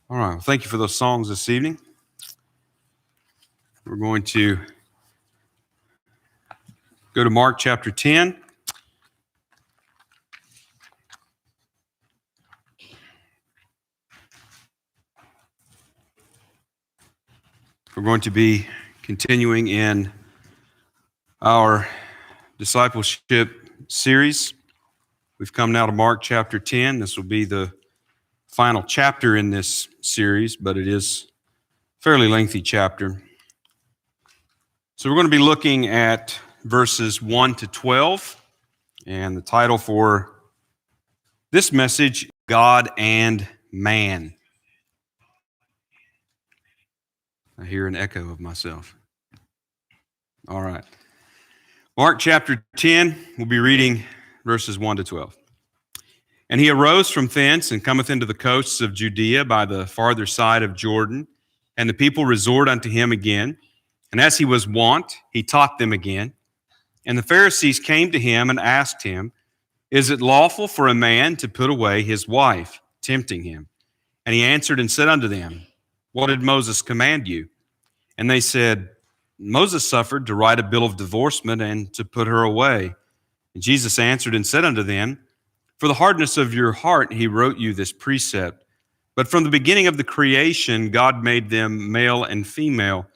All right. Well, thank you for those songs this evening. We're going to go to Mark chapter 10. We're going to be continuing in our discipleship series. We've come now to Mark chapter 10. This will be the final chapter in this series, but it is a fairly lengthy chapter. So we're going to be looking at verses 1 to 12, and the title for this message, God and Man. I hear an echo of myself. All right. Mark chapter 10, we'll be reading verses 1 to 12. And he arose from thence and cometh into the coasts of Judea by the farther side of Jordan, and the people resort unto him again. And as he was wont, he taught them again. And the Pharisees came to him and asked him, Is it lawful for a man to put away his wife? Tempting him. And he answered and said unto them, What did Moses command you? And they said, Moses suffered to write a bill of divorcement and to put her away. And Jesus answered and said unto them, For the hardness of your heart he wrote you this precept. But from the beginning of the creation God made them male and female.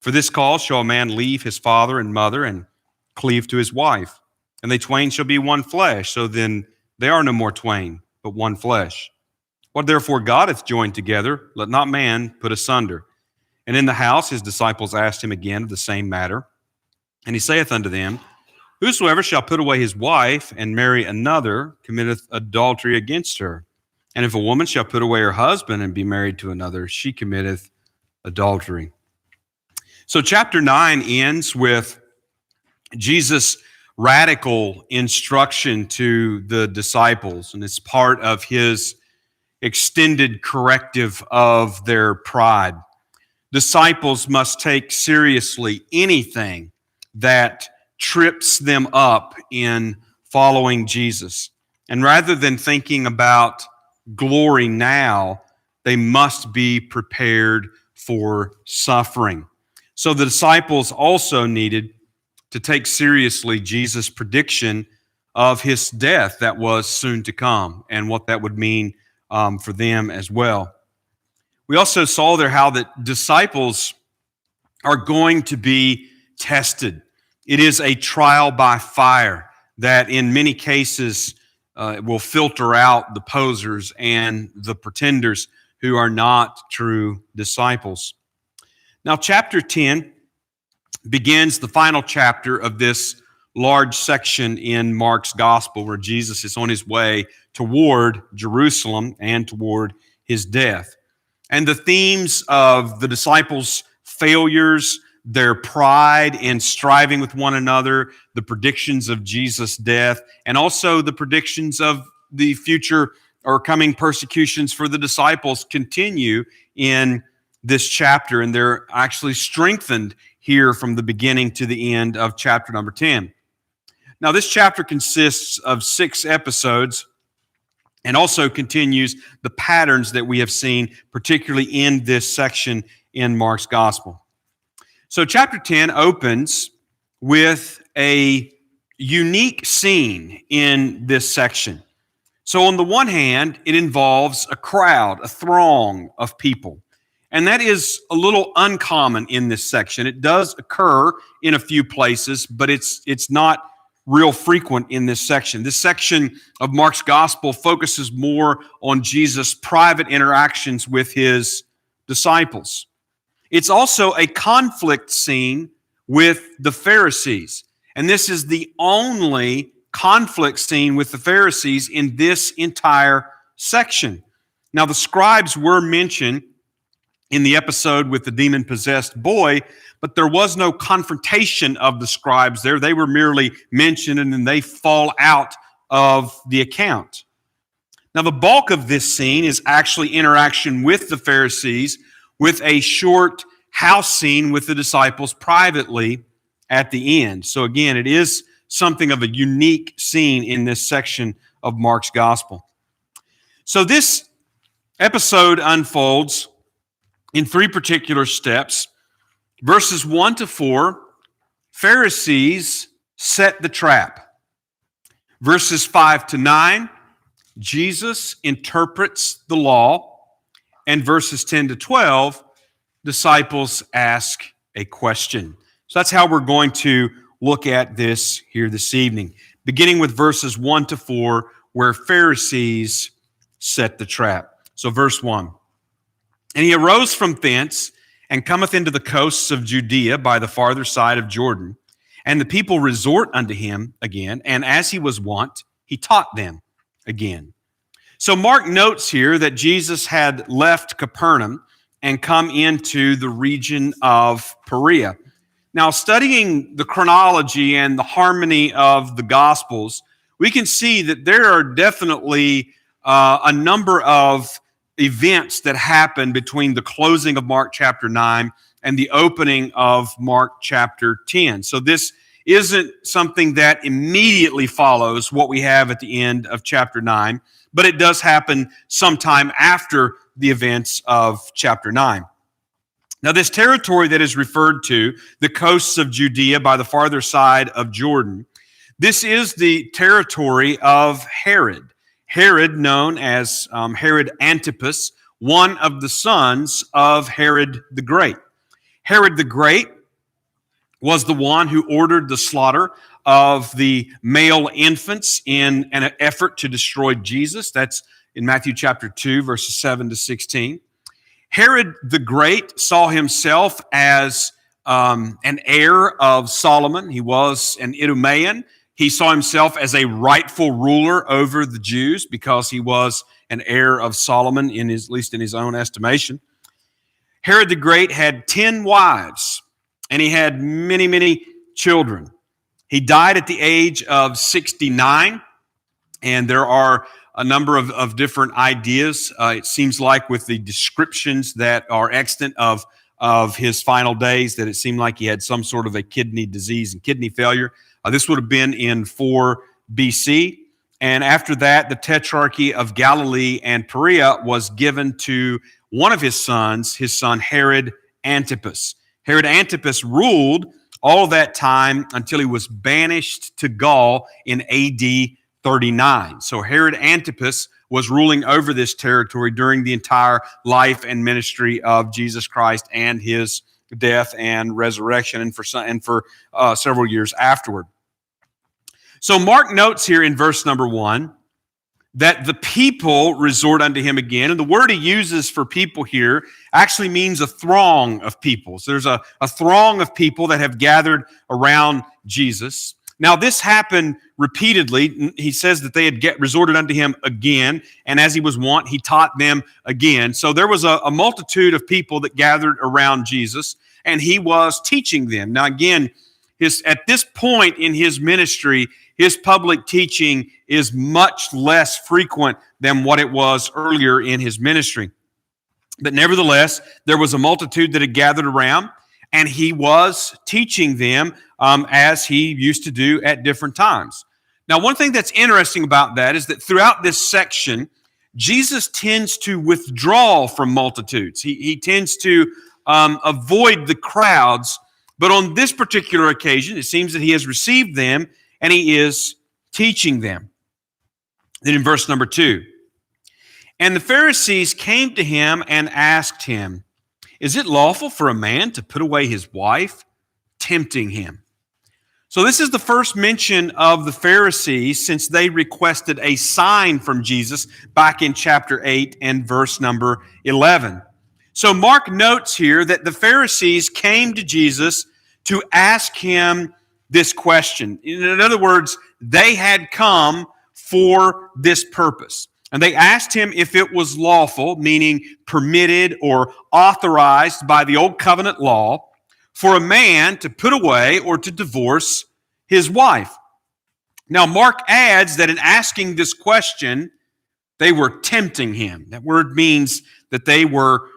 For this cause shall a man leave his father and mother and cleave to his wife, and they twain shall be one flesh. So then they are no more twain, but one flesh. What therefore God hath joined together, let not man put asunder. And in the house his disciples asked him again of the same matter. And he saith unto them, Whosoever shall put away his wife and marry another committeth adultery against her. And if a woman shall put away her husband and be married to another, she committeth adultery. So chapter 9 ends with Jesus' radical instruction to the disciples, and it's part of his extended corrective of their pride. Disciples must take seriously anything that trips them up in following Jesus. And rather than thinking about glory now, they must be prepared for suffering. So the disciples also needed to take seriously Jesus' prediction of his death that was soon to come and what that would mean for them as well. We also saw there how that disciples are going to be tested. It is a trial by fire that in many cases will filter out the posers and the pretenders who are not true disciples. Now, chapter 10 begins the final chapter of this large section in Mark's gospel where Jesus is on his way toward Jerusalem and toward his death. And the themes of the disciples' failures, their pride in striving with one another, the predictions of Jesus' death, and also the predictions of the future or coming persecutions for the disciples continue in this chapter, and they're actually strengthened here from the beginning to the end of chapter number 10. Now, this chapter consists of 6 episodes and also continues the patterns that we have seen, particularly in this section in Mark's gospel. So chapter 10 opens with a unique scene in this section. So on the one hand, it involves a crowd, a throng of people. And that is a little uncommon in this section. It does occur in a few places, but it's not real frequent in this section. This section of Mark's gospel focuses more on Jesus' private interactions with his disciples. It's also a conflict scene with the Pharisees. And this is the only conflict scene with the Pharisees in this entire section. Now, the scribes were mentioned in the episode with the demon-possessed boy, but there was no confrontation of the scribes there. They were merely mentioned, and then they fall out of the account. Now, the bulk of this scene is actually interaction with the Pharisees, with a short house scene with the disciples privately at the end. So again, it is something of a unique scene in this section of Mark's gospel. So this episode unfolds in three particular steps. Verses 1 to 4, Pharisees set the trap. Verses 5 to 9, Jesus interprets the law. And verses 10 to 12, disciples ask a question. So that's how we're going to look at this here this evening, beginning with verses 1 to 4, where Pharisees set the trap. So verse 1, and he arose from thence and cometh into the coasts of Judea by the farther side of Jordan. And the people resort unto him again, and as he was wont, he taught them again. So Mark notes here that Jesus had left Capernaum and come into the region of Perea. Now, studying the chronology and the harmony of the Gospels, we can see that there are definitely a number of events that happen between the closing of Mark chapter 9 and the opening of Mark chapter 10. So this isn't something that immediately follows what we have at the end of chapter 9, but it does happen sometime after the events of chapter 9. Now, this territory that is referred to, the coasts of Judea by the farther side of Jordan, this is the territory of Herod. Herod, known as Herod Antipas, one of the sons of Herod the Great. Herod the Great was the one who ordered the slaughter of the male infants in an effort to destroy Jesus. That's in Matthew chapter 2, verses 7 to 16. Herod the Great saw himself as an heir of Solomon. He was an Idumean. He saw himself as a rightful ruler over the Jews because he was an heir of Solomon, at least in his own estimation. Herod the Great had 10 wives, and he had many, many children. He died at the age of 69, and there are a number of different ideas. It seems like with the descriptions that are extant of his final days, that it seemed like he had some sort of a kidney disease and kidney failure. This would have been in 4 BC. And after that, the Tetrarchy of Galilee and Perea was given to one of his sons, his son Herod Antipas. Herod Antipas ruled all that time until he was banished to Gaul in AD 39. So Herod Antipas was ruling over this territory during the entire life and ministry of Jesus Christ and his death and resurrection, and for several years afterward. So Mark notes here in verse number 1 that the people resort unto him again. And the word he uses for people here actually means a throng of people. So there's a throng of people that have gathered around Jesus. Now, this happened repeatedly. He says that they had resorted unto him again, and as he was wont, he taught them again. So there was a multitude of people that gathered around Jesus, and he was teaching them. Now, again, at this point in his ministry, his public teaching is much less frequent than what it was earlier in his ministry. But nevertheless, there was a multitude that had gathered around, and he was teaching them as he used to do at different times. Now, one thing that's interesting about that is that throughout this section, Jesus tends to withdraw from multitudes. He tends to avoid the crowds, but on this particular occasion, it seems that he has received them and he is teaching them. Then in verse number 2, and the Pharisees came to him and asked him, is it lawful for a man to put away his wife? Tempting him. So this is the first mention of the Pharisees since they requested a sign from Jesus back in chapter 8 and verse number 11. So Mark notes here that the Pharisees came to Jesus to ask him this question. In other words, they had come for this purpose. And they asked him if it was lawful, meaning permitted or authorized by the old covenant law, for a man to put away or to divorce his wife. Now, Mark adds that in asking this question, they were tempting him. That word means that they were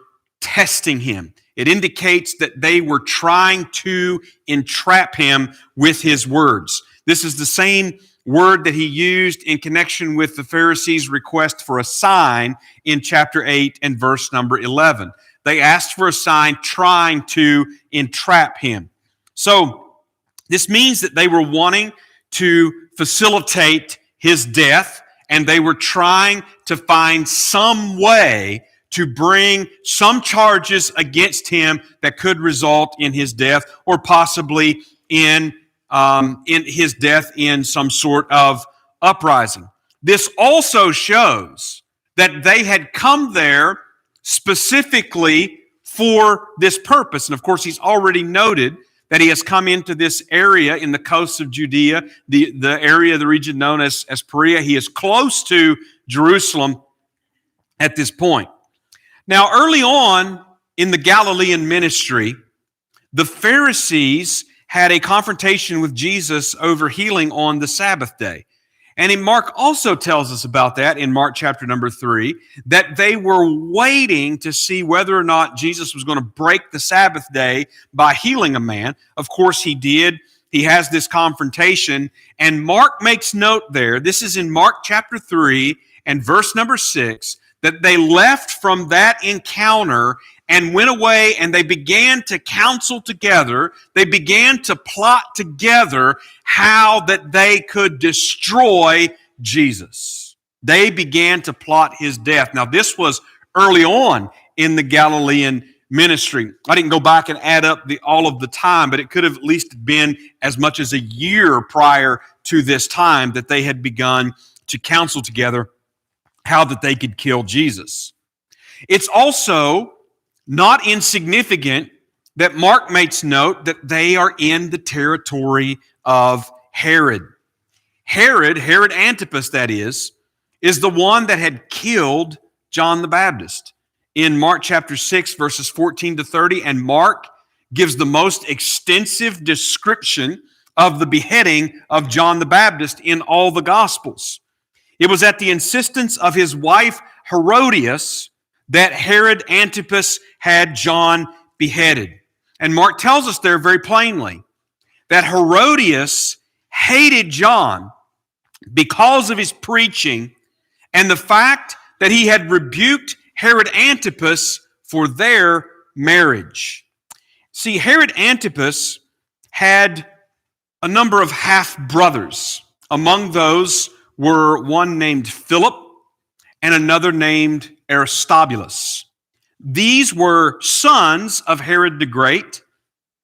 testing him. It indicates that they were trying to entrap him with his words. This is the same word that he used in connection with the Pharisees' request for a sign in chapter 8 and verse number 11. They asked for a sign trying to entrap him. So this means that they were wanting to facilitate his death, and they were trying to find some way to bring some charges against him that could result in his death, or possibly in his death in some sort of uprising. This also shows that they had come there specifically for this purpose. And of course, he's already noted that he has come into this area in the coast of Judea, the area, the region known as Perea. He is close to Jerusalem at this point. Now, early on in the Galilean ministry, the Pharisees had a confrontation with Jesus over healing on the Sabbath day. And Mark also tells us about that in Mark chapter number 3, that they were waiting to see whether or not Jesus was going to break the Sabbath day by healing a man. Of course, he did. He has this confrontation, and Mark makes note there, this is in Mark chapter 3 and verse number 6, that they left from that encounter and went away, and they began to counsel together. They began to plot together how that they could destroy Jesus. They began to plot his death. Now, this was early on in the Galilean ministry. I didn't go back and add up all of the time, but it could have at least been as much as a year prior to this time that they had begun to counsel together how that they could kill Jesus. It's also not insignificant that Mark makes note that they are in the territory of Herod. Herod Antipas, that is the one that had killed John the Baptist. In Mark chapter 6, verses 14 to 30, and Mark gives the most extensive description of the beheading of John the Baptist in all the Gospels. It was at the insistence of his wife Herodias that Herod Antipas had John beheaded. And Mark tells us there very plainly that Herodias hated John because of his preaching and the fact that he had rebuked Herod Antipas for their marriage. See, Herod Antipas had a number of half-brothers. Among those were one named Philip and another named Aristobulus. These were sons of Herod the Great,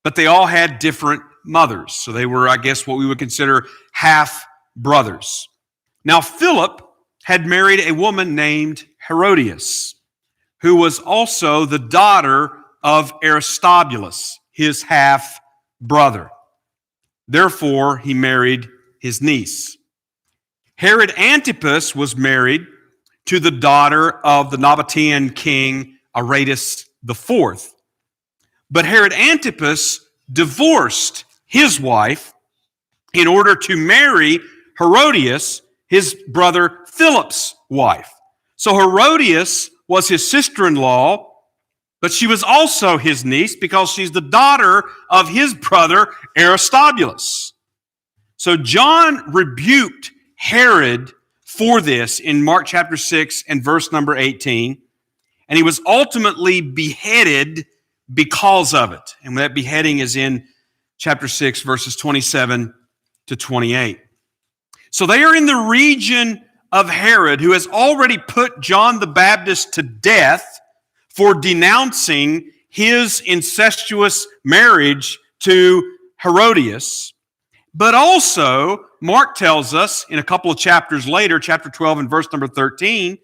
but they all had different mothers. So they were, I guess, what we would consider half-brothers. Now, Philip had married a woman named Herodias, who was also the daughter of Aristobulus, his half-brother. Therefore, he married his niece. Herod Antipas was married to the daughter of the Nabatean king Aretas IV. But Herod Antipas divorced his wife in order to marry Herodias, his brother Philip's wife. So Herodias was his sister-in-law, but she was also his niece because she's the daughter of his brother Aristobulus. So John rebuked Herod for this in Mark chapter 6 and verse number 18, and he was ultimately beheaded because of it. And that beheading is in chapter 6, verses 27 to 28. So they are in the region of Herod, who has already put John the Baptist to death for denouncing his incestuous marriage to Herodias. But also, Mark tells us in a couple of chapters later, chapter 12 and verse number 13,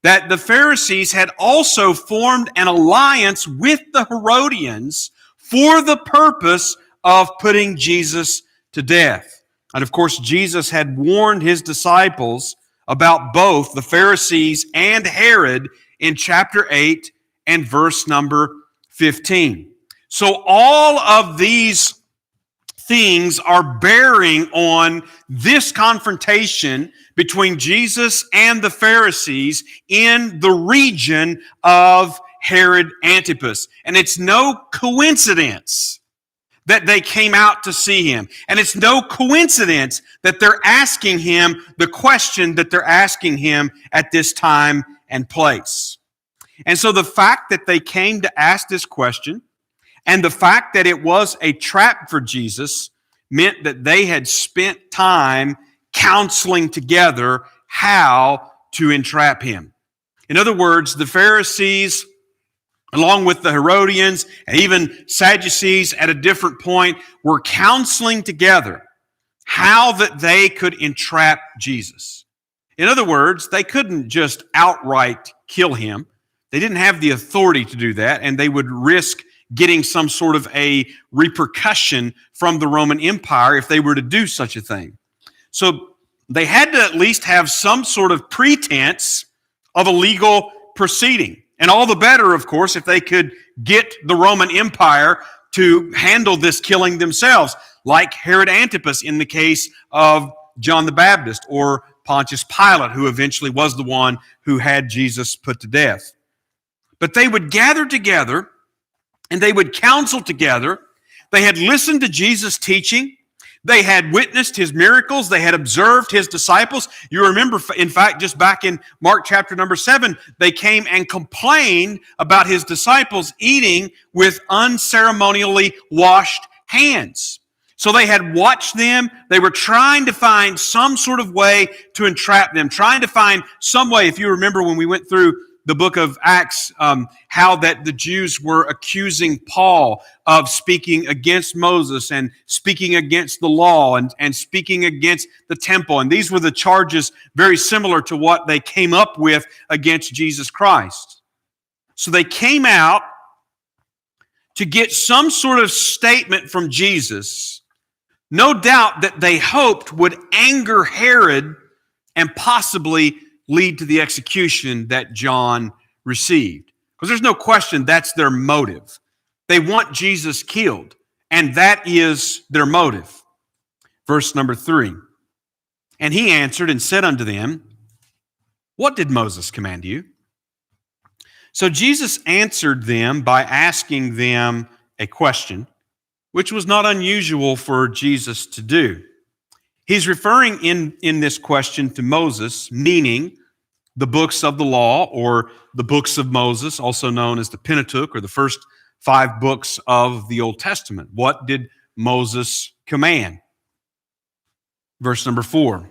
that the Pharisees had also formed an alliance with the Herodians for the purpose of putting Jesus to death. And of course, Jesus had warned his disciples about both the Pharisees and Herod in chapter 8 and verse number 15. So all of these things are bearing on this confrontation between Jesus and the Pharisees in the region of Herod Antipas. And it's no coincidence that they came out to see him. And it's no coincidence that they're asking him the question that they're asking him at this time and place. And so the fact that they came to ask this question and the fact that it was a trap for Jesus meant that they had spent time counseling together how to entrap him. In other words, the Pharisees, along with the Herodians and even Sadducees at a different point, were counseling together how that they could entrap Jesus. In other words, they couldn't just outright kill him. They didn't have the authority to do that, and they would risk getting some sort of a repercussion from the Roman Empire if they were to do such a thing. So they had to at least have some sort of pretense of a legal proceeding. And all the better, of course, if they could get the Roman Empire to handle this killing themselves, like Herod Antipas in the case of John the Baptist, or Pontius Pilate, who eventually was the one who had Jesus put to death. But they would gather together and they would counsel together. They had listened to Jesus' teaching. They had witnessed his miracles. They had observed his disciples. You remember, in fact, just back in Mark chapter number 7, they came and complained about his disciples eating with unceremonially washed hands. So they had watched them. They were trying to find some sort of way to entrap them, trying to find some way. If you remember when we went through the book of Acts, how that the Jews were accusing Paul of speaking against Moses and speaking against the law and speaking against the temple. And these were the charges very similar to what they came up with against Jesus Christ. So they came out to get some sort of statement from Jesus, no doubt that they hoped would anger Herod and possibly lead to the execution that John received. Because there's no question that's their motive. They want Jesus killed, and that is their motive. Verse number 3. And he answered and said unto them, What did Moses command you? So Jesus answered them by asking them a question, which was not unusual for Jesus to do. He's referring in this question to Moses, meaning the books of the law, or the books of Moses, also known as the Pentateuch, or the first 5 books of the Old Testament. What did Moses command? Verse number 4.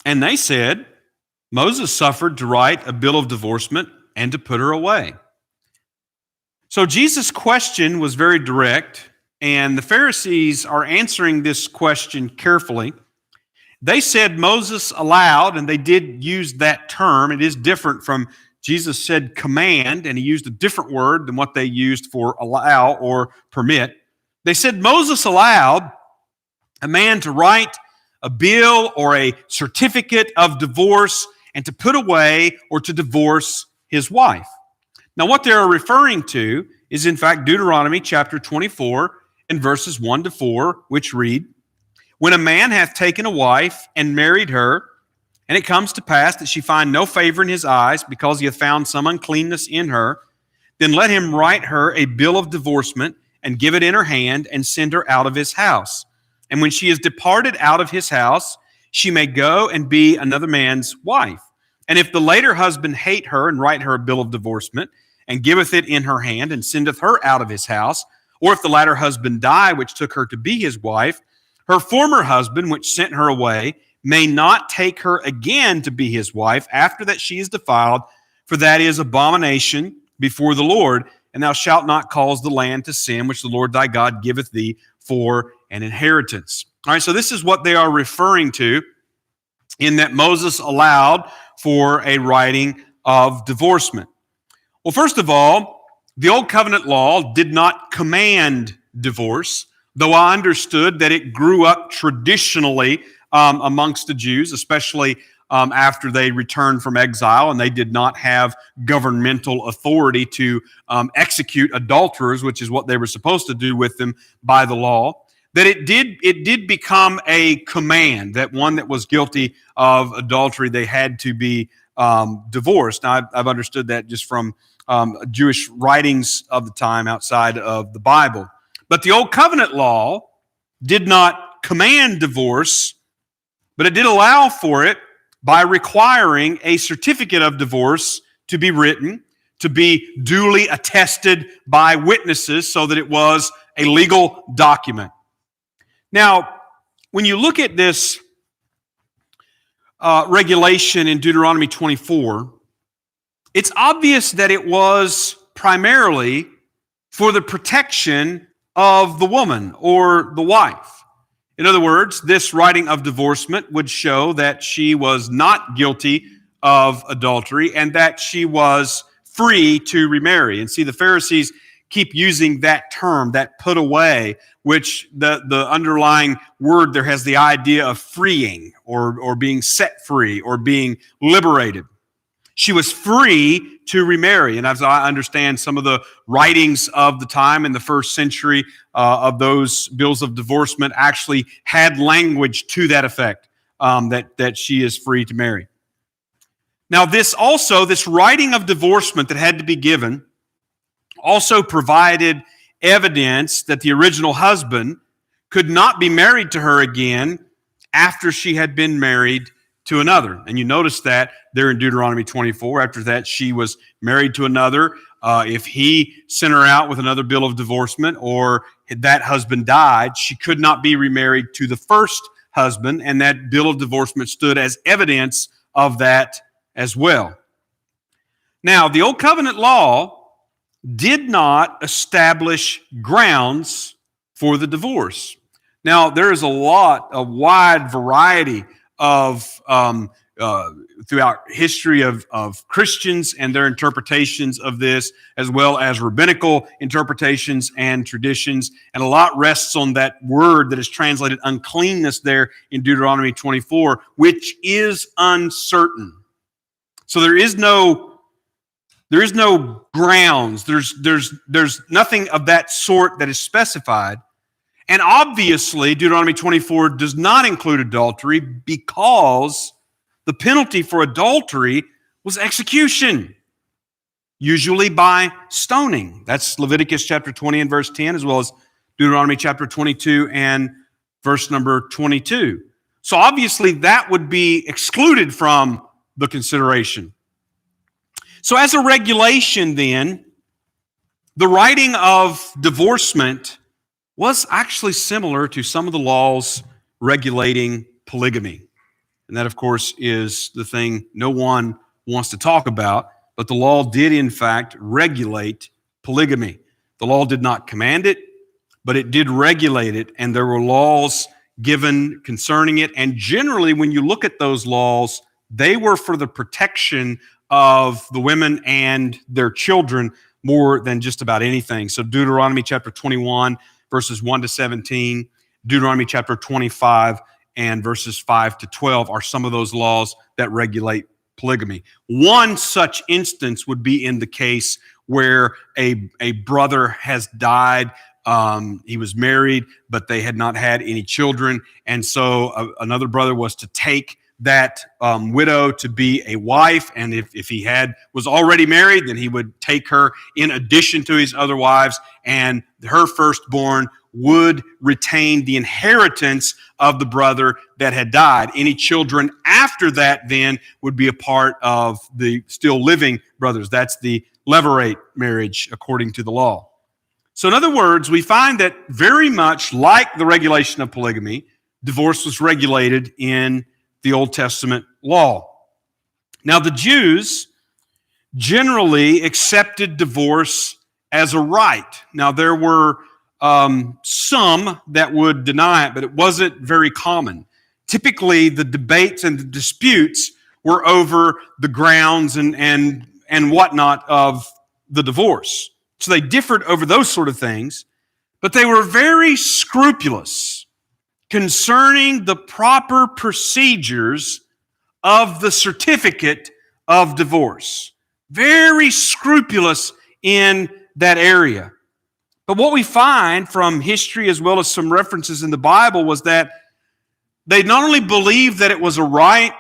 And they said, Moses suffered to write a bill of divorcement and to put her away. So Jesus' question was very direct, and the Pharisees are answering this question carefully. They said Moses allowed, and they did use that term. It is different from Jesus said command, and he used a different word than what they used for allow or permit. They said Moses allowed a man to write a bill or a certificate of divorce and to put away or to divorce his wife. Now, what they're referring to is, in fact, Deuteronomy chapter 24 and verses 1 to 4, which read, When a man hath taken a wife and married her, and it comes to pass that she find no favor in his eyes, because he hath found some uncleanness in her, then let him write her a bill of divorcement, and give it in her hand, and send her out of his house. And when she is departed out of his house, she may go and be another man's wife. And if the later husband hate her, and write her a bill of divorcement, and giveth it in her hand, and sendeth her out of his house, or if the latter husband die, which took her to be his wife, her former husband, which sent her away, may not take her again to be his wife after that she is defiled, for that is abomination before the Lord, and thou shalt not cause the land to sin, which the Lord thy God giveth thee for an inheritance. All right, so this is what they are referring to in that Moses allowed for a writing of divorcement. Well, first of all, the Old Covenant law did not command divorce, though I understood that it grew up traditionally amongst the Jews, especially after they returned from exile, and they did not have governmental authority to execute adulterers, which is what they were supposed to do with them by the law. That it did become a command that one that was guilty of adultery, they had to be divorced. Now, I've understood that just from Jewish writings of the time outside of the Bible. But the Old Covenant law did not command divorce, but it did allow for it by requiring a certificate of divorce to be written, to be duly attested by witnesses so that it was a legal document. Now, when you look at this regulation in Deuteronomy 24, it's obvious that it was primarily for the protection of the woman or the wife. In other words, this writing of divorcement would show that she was not guilty of adultery and that she was free to remarry. And see, the Pharisees keep using that term, that put away, which the underlying word there has the idea of freeing or being set free or being liberated. She was free to remarry. And as I understand some of the writings of the time in the first century of those bills of divorcement actually had language to that effect, that she is free to marry. Now this writing of divorcement that had to be given also provided evidence that the original husband could not be married to her again after she had been married to another. And you notice that there in Deuteronomy 24. After that, she was married to another. If he sent her out with another bill of divorcement or that husband died, she could not be remarried to the first husband, and that bill of divorcement stood as evidence of that as well. Now, the Old Covenant law did not establish grounds for the divorce. Now, there is a wide variety of throughout history of Christians and their interpretations of this, as well as rabbinical interpretations and traditions. And a lot rests on that word that is translated uncleanness there in Deuteronomy 24, which is uncertain. So there is no grounds. There's nothing of that sort that is specified. And obviously, Deuteronomy 24 does not include adultery because the penalty for adultery was execution, usually by stoning. That's Leviticus chapter 20 and verse 10, as well as Deuteronomy chapter 22 and verse number 22. So obviously, that would be excluded from the consideration. So as a regulation then, the writing of divorcement was actually similar to some of the laws regulating polygamy. And that, of course, is the thing no one wants to talk about, but the law did, in fact, regulate polygamy. The law did not command it, but it did regulate it, and there were laws given concerning it. And generally, when you look at those laws, they were for the protection of the women and their children more than just about anything. So Deuteronomy chapter 21, verses 1 to 17, Deuteronomy chapter 25, and verses 5 to 12 are some of those laws that regulate polygamy. One such instance would be in the case where a brother has died. He was married, but they had not had any children. And so another brother was to take that widow to be a wife. And if he was already married, then he would take her in addition to his other wives, and her firstborn would retain the inheritance of the brother that had died. Any children after that then would be a part of the still living brothers. That's the levirate marriage according to the law. So in other words, we find that very much like the regulation of polygamy, divorce was regulated in the Old Testament law. Now, the Jews generally accepted divorce as a right. Now, there were some that would deny it, but it wasn't very common. Typically, the debates and the disputes were over the grounds and whatnot of the divorce. So they differed over those sort of things, but they were very scrupulous concerning the proper procedures of the certificate of divorce. Very scrupulous in that area. But what we find from history as well as some references in the Bible was that they not only believed that it was a right,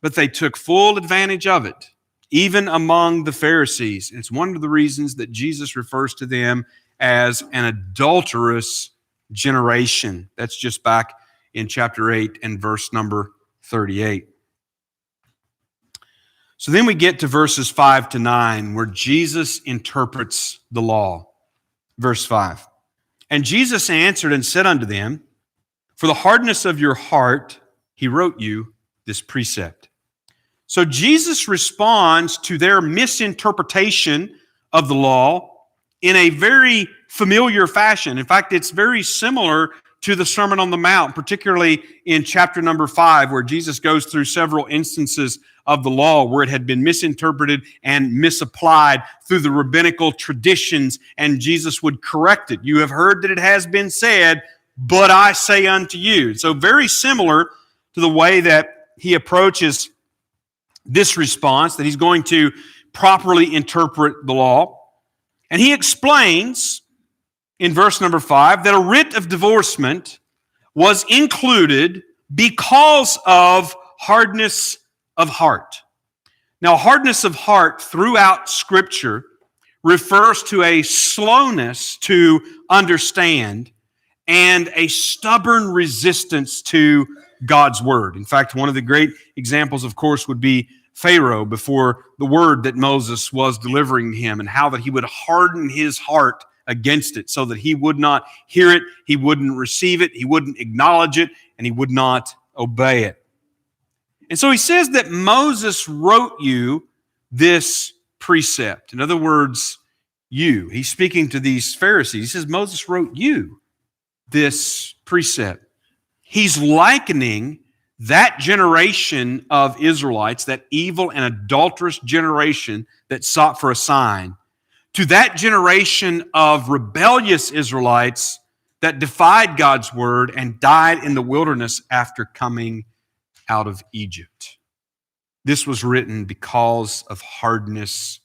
but they took full advantage of it, even among the Pharisees. And it's one of the reasons that Jesus refers to them as an adulterous generation. That's just back in chapter 8 and verse number 38. So then we get to verses 5 to 9, where Jesus interprets the law. Verse 5. And Jesus answered and said unto them, For the hardness of your heart, he wrote you this precept. So Jesus responds to their misinterpretation of the law in a very familiar fashion. In fact, it's very similar to the Sermon on the Mount, particularly in chapter number 5, where Jesus goes through several instances of the law where it had been misinterpreted and misapplied through the rabbinical traditions, and Jesus would correct it. You have heard that it has been said, but I say unto you. So very similar to the way that he approaches this response, that he's going to properly interpret the law. And he explains in verse number 5 that a writ of divorcement was included because of hardness of heart. Now, hardness of heart throughout Scripture refers to a slowness to understand and a stubborn resistance to God's word. In fact, one of the great examples, of course, would be Pharaoh before the word that Moses was delivering him, and how that he would harden his heart against it so that he would not hear it, he wouldn't receive it, he wouldn't acknowledge it, and he would not obey it. And so he says that Moses wrote you this precept. In other words, you. He's speaking to these Pharisees. He says, Moses wrote you this precept. He's likening that generation of Israelites, that evil and adulterous generation that sought for a sign, to that generation of rebellious Israelites that defied God's word and died in the wilderness after coming out of Egypt. This was written because of hardness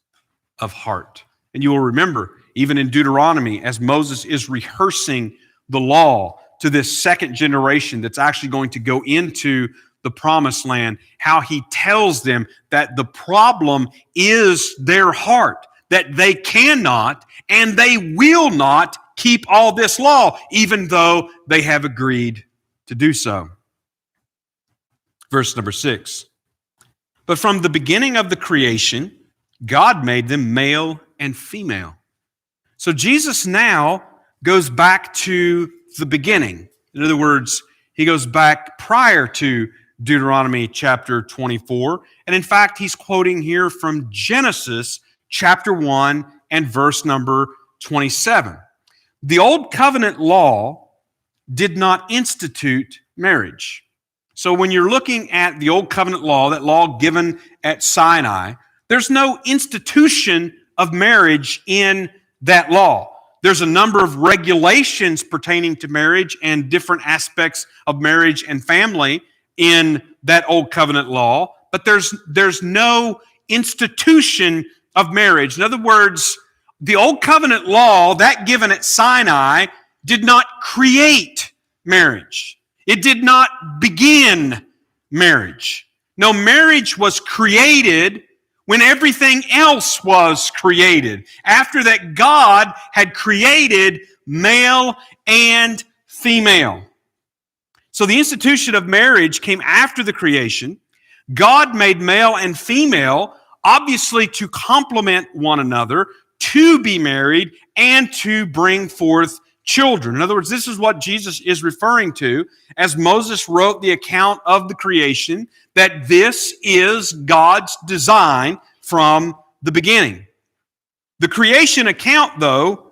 of heart. And you will remember, even in Deuteronomy, as Moses is rehearsing the law to this second generation that's actually going to go into the promised land, how he tells them that the problem is their heart, that they cannot and they will not keep all this law, even though they have agreed to do so. Verse number 6. But from the beginning of the creation, God made them male and female. So Jesus now goes back to the beginning. In other words, he goes back prior to Deuteronomy chapter 24. And in fact, he's quoting here from Genesis chapter 1 and verse number 27. The Old Covenant law did not institute marriage. So when you're looking at the Old Covenant law, that law given at Sinai, there's no institution of marriage in that law. There's a number of regulations pertaining to marriage and different aspects of marriage and family in that Old Covenant law, but there's no institution of marriage. In other words, the Old Covenant law, that given at Sinai, did not create marriage. It did not begin marriage. No, marriage was created when everything else was created. After that, God had created male and female. So the institution of marriage came after the creation. God made male and female, obviously to complement one another, to be married, and to bring forth children. In other words, this is what Jesus is referring to as Moses wrote the account of the creation, that this is God's design from the beginning. The creation account, though,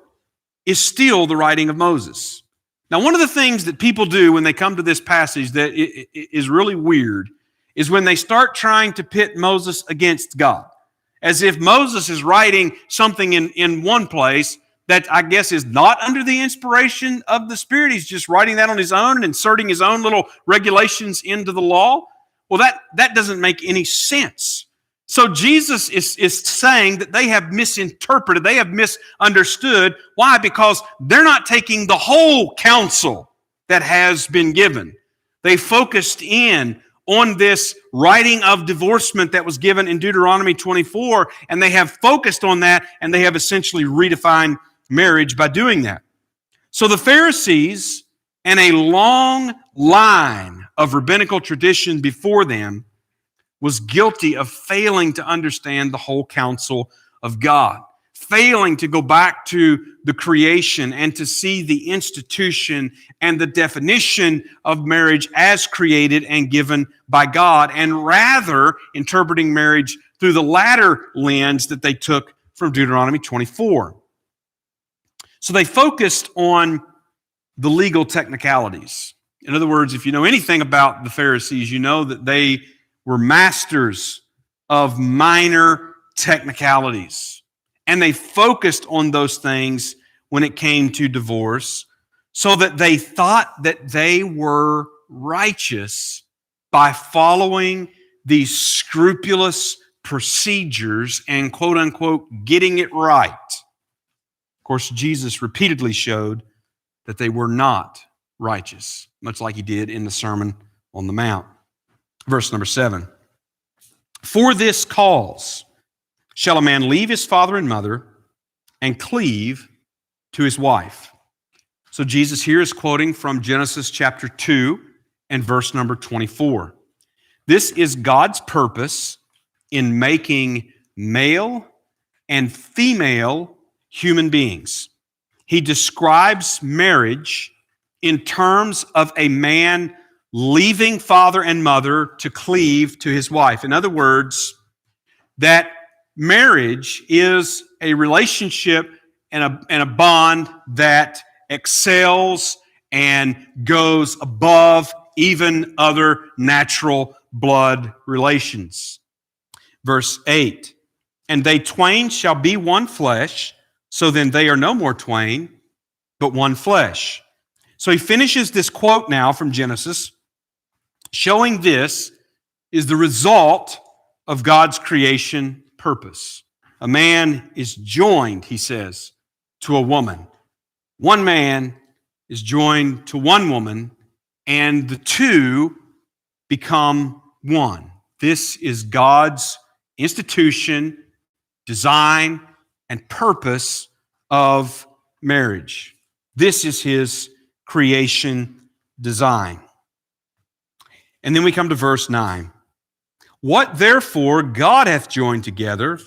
is still the writing of Moses. Now, one of the things that people do when they come to this passage that is really weird is when they start trying to pit Moses against God, as if Moses is writing something in one place that I guess is not under the inspiration of the Spirit. He's just writing that on his own and inserting his own little regulations into the law. Well, that doesn't make any sense. So Jesus is saying that they have misinterpreted, they have misunderstood. Why? Because they're not taking the whole counsel that has been given. They focused in on this writing of divorcement that was given in Deuteronomy 24, and they have focused on that, and they have essentially redefined marriage by doing that. So the Pharisees and a long line of rabbinical tradition before them was guilty of failing to understand the whole counsel of God, failing to go back to the creation and to see the institution and the definition of marriage as created and given by God, and rather interpreting marriage through the latter lens that they took from Deuteronomy 24. So they focused on the legal technicalities. In other words, if you know anything about the Pharisees, you know that they were masters of minor technicalities. And they focused on those things when it came to divorce, so that they thought that they were righteous by following these scrupulous procedures and quote unquote getting it right. Of course, Jesus repeatedly showed that they were not righteous, much like he did in the Sermon on the Mount. Verse number 7. For this cause shall a man leave his father and mother and cleave to his wife. So Jesus here is quoting from Genesis chapter 2 and verse number 24. This is God's purpose in making male and female human beings. He describes marriage in terms of a man leaving father and mother to cleave to his wife. In other words, that marriage is a relationship and a bond that excels and goes above even other natural blood relations. Verse 8, and they twain shall be one flesh, so then they are no more twain, but one flesh. So he finishes this quote now from Genesis, showing this is the result of God's creation purpose. A man is joined, he says, to a woman. One man is joined to one woman, and the two become one. This is God's institution, design, and purpose of marriage. This is his creation design. And then we come to verse 9. What therefore God hath joined together,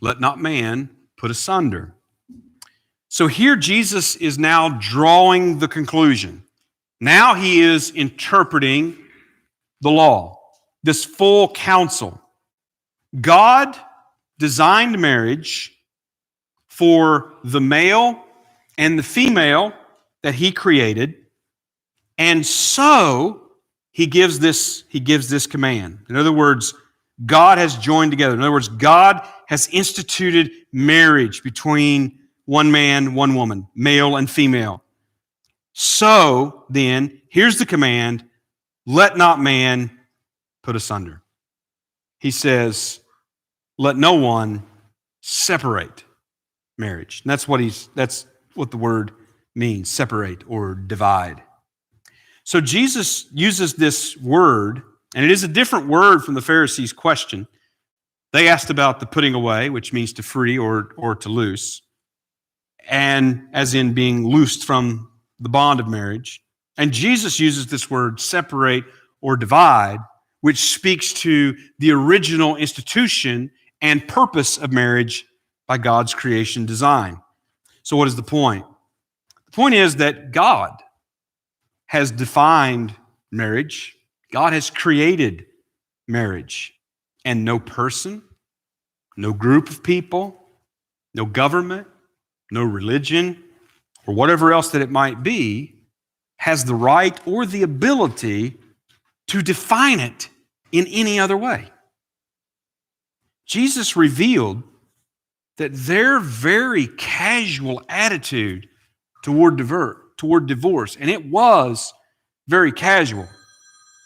let not man put asunder. So here Jesus is now drawing the conclusion. Now he is interpreting the law, this full counsel. God designed marriage for the male and the female that he created, and so he gives this command. In other words, God has joined together. In other words, God has instituted marriage between one man, one woman, male and female. So then, here's the command, let not man put asunder. He says, let no one separate marriage. And that's what the word means, separate or divide. So Jesus uses this word, and it is a different word from the Pharisees' question. They asked about the putting away, which means to free or to loose, and as in being loosed from the bond of marriage. And Jesus uses this word, separate or divide, which speaks to the original institution and purpose of marriage by God's creation design. So what is the point? The point is that God has defined marriage. God has created marriage. And no person, no group of people, no government, no religion, or whatever else that it might be, has the right or the ability to define it in any other way. Jesus revealed that their very casual attitude toward divorce, and it was very casual,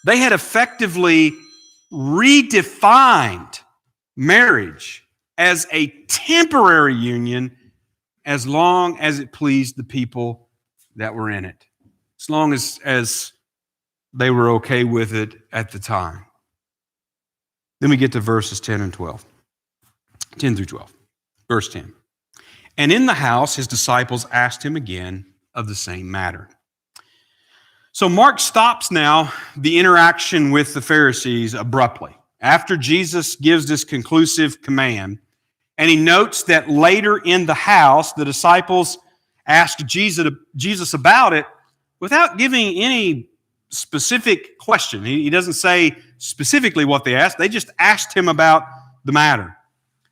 they had effectively redefined marriage as a temporary union as long as it pleased the people that were in it, as long as they were okay with it at the time. Then we get to verses 10 and 12. 10 through 12. Verse 10. And in the house, his disciples asked him again of the same matter. So Mark stops now the interaction with the Pharisees abruptly. After Jesus gives this conclusive command, and he notes that later in the house, the disciples asked Jesus about it without giving any specific question. He doesn't say specifically what they asked. They just asked him about the matter.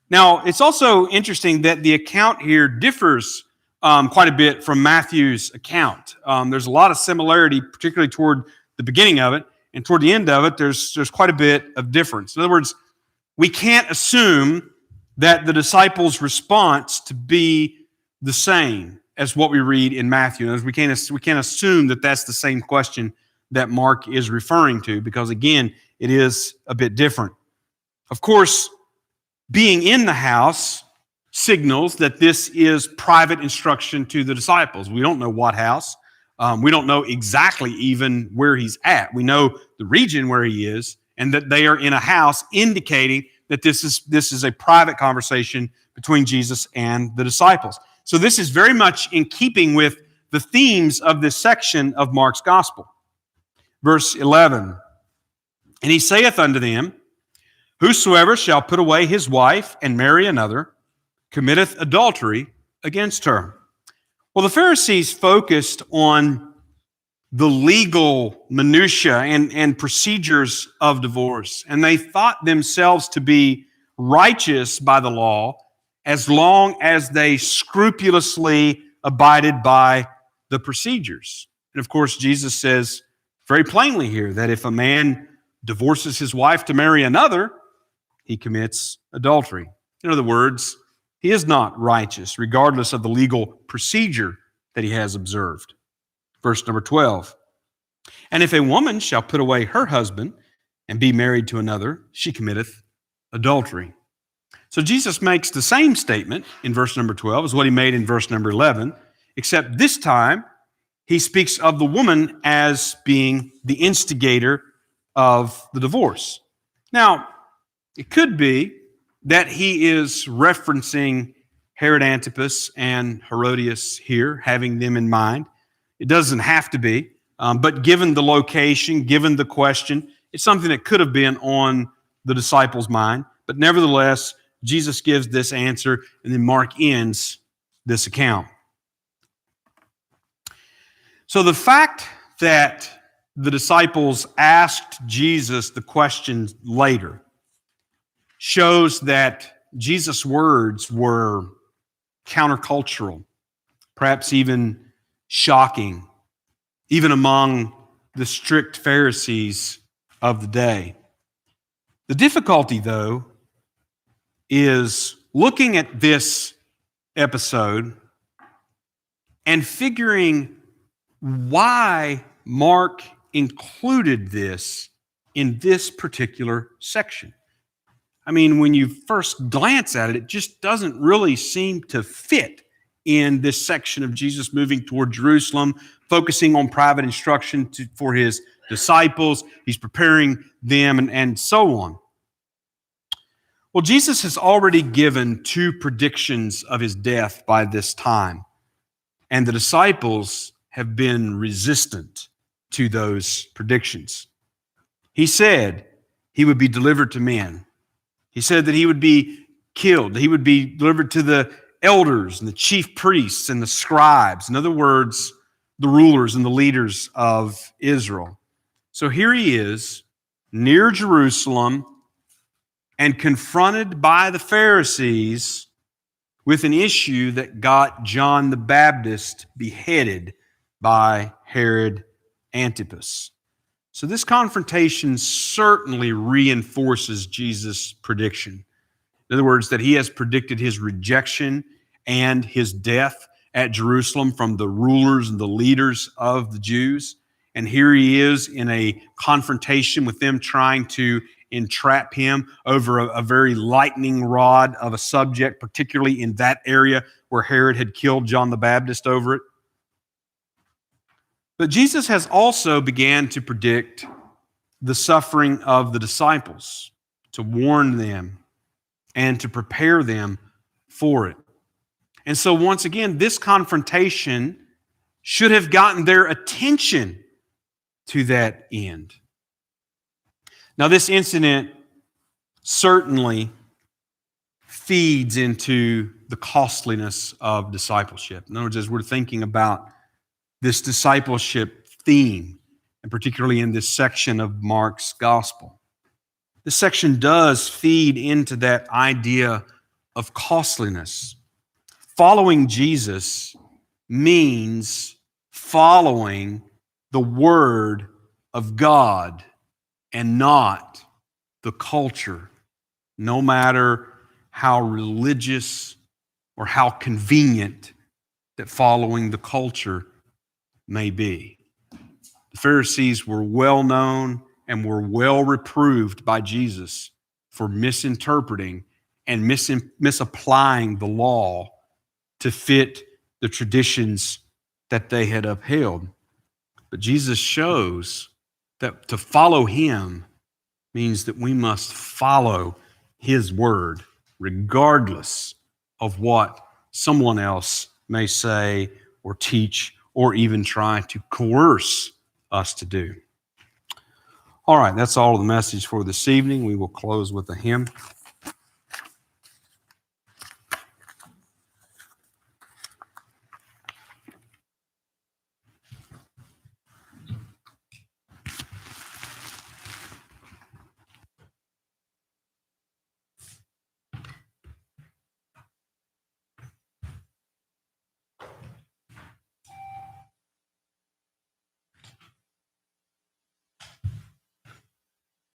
Now, it's also interesting that the account here differs quite a bit from Matthew's account. There's a lot of similarity, particularly toward the beginning of it, and toward the end of it, there's quite a bit of difference. In other words, we can't assume that the disciples' response to be the same as what we read in Matthew. We can't assume that that's the same question that Mark is referring to, because again, it is a bit different. Of course, being in the house signals that this is private instruction to the disciples. We don't know what house. We don't know exactly even where he's at. We know the region where he is, and that they are in a house, indicating that this is a private conversation between Jesus and the disciples. So this is very much in keeping with the themes of this section of Mark's gospel. Verse 11, and he saith unto them, whosoever shall put away his wife and marry another committeth adultery against her. Well, the Pharisees focused on the legal minutiae and procedures of divorce, and they thought themselves to be righteous by the law as long as they scrupulously abided by the procedures. And of course, Jesus says very plainly here that if a man divorces his wife to marry another, he commits adultery. In other words, he is not righteous, regardless of the legal procedure that he has observed. Verse number 12. And if a woman shall put away her husband and be married to another, she committeth adultery. So Jesus makes the same statement in verse number 12 as what he made in verse number 11, except this time he speaks of the woman as being the instigator of the divorce. Now, it could be that he is referencing Herod Antipas and Herodias here, having them in mind. It doesn't have to be, but given the location, given the question, it's something that could have been on the disciples' mind. But nevertheless, Jesus gives this answer, and then Mark ends this account. So the fact that the disciples asked Jesus the question later shows that Jesus' words were countercultural, perhaps even shocking, even among the strict Pharisees of the day. The difficulty, though, is looking at this episode and figuring why Mark included this in this particular section. I mean, when you first glance at it, it just doesn't really seem to fit in this section of Jesus moving toward Jerusalem, focusing on private instruction for his disciples. He's preparing them and so on. Well, Jesus has already given two predictions of his death by this time, and the disciples have been resistant to those predictions. He said he would be delivered to men. He said that he would be killed, that he would be delivered to the elders and the chief priests and the scribes. In other words, the rulers and the leaders of Israel. So here he is, near Jerusalem, and confronted by the Pharisees with an issue that got John the Baptist beheaded by Herod Antipas. So this confrontation certainly reinforces Jesus' prediction. In other words, that he has predicted his rejection and his death at Jerusalem from the rulers and the leaders of the Jews. And here he is in a confrontation with them, trying to entrap him over a very lightning rod of a subject, particularly in that area where Herod had killed John the Baptist over it. But Jesus has also began to predict the suffering of the disciples, to warn them and to prepare them for it. And so once again, this confrontation should have gotten their attention to that end. Now, this incident certainly feeds into the costliness of discipleship. In other words, as we're thinking about this discipleship theme, and particularly in this section of Mark's gospel, this section does feed into that idea of costliness. Following Jesus means following the Word of God and not the culture, no matter how religious or how convenient that following the culture may be. The Pharisees were well known and were well reproved by Jesus for misinterpreting and misapplying the law to fit the traditions that they had upheld. But Jesus shows that to follow him means that we must follow his word, regardless of what someone else may say or teach or even try to coerce us to do. All right, that's all of the message for this evening. We will close with a hymn.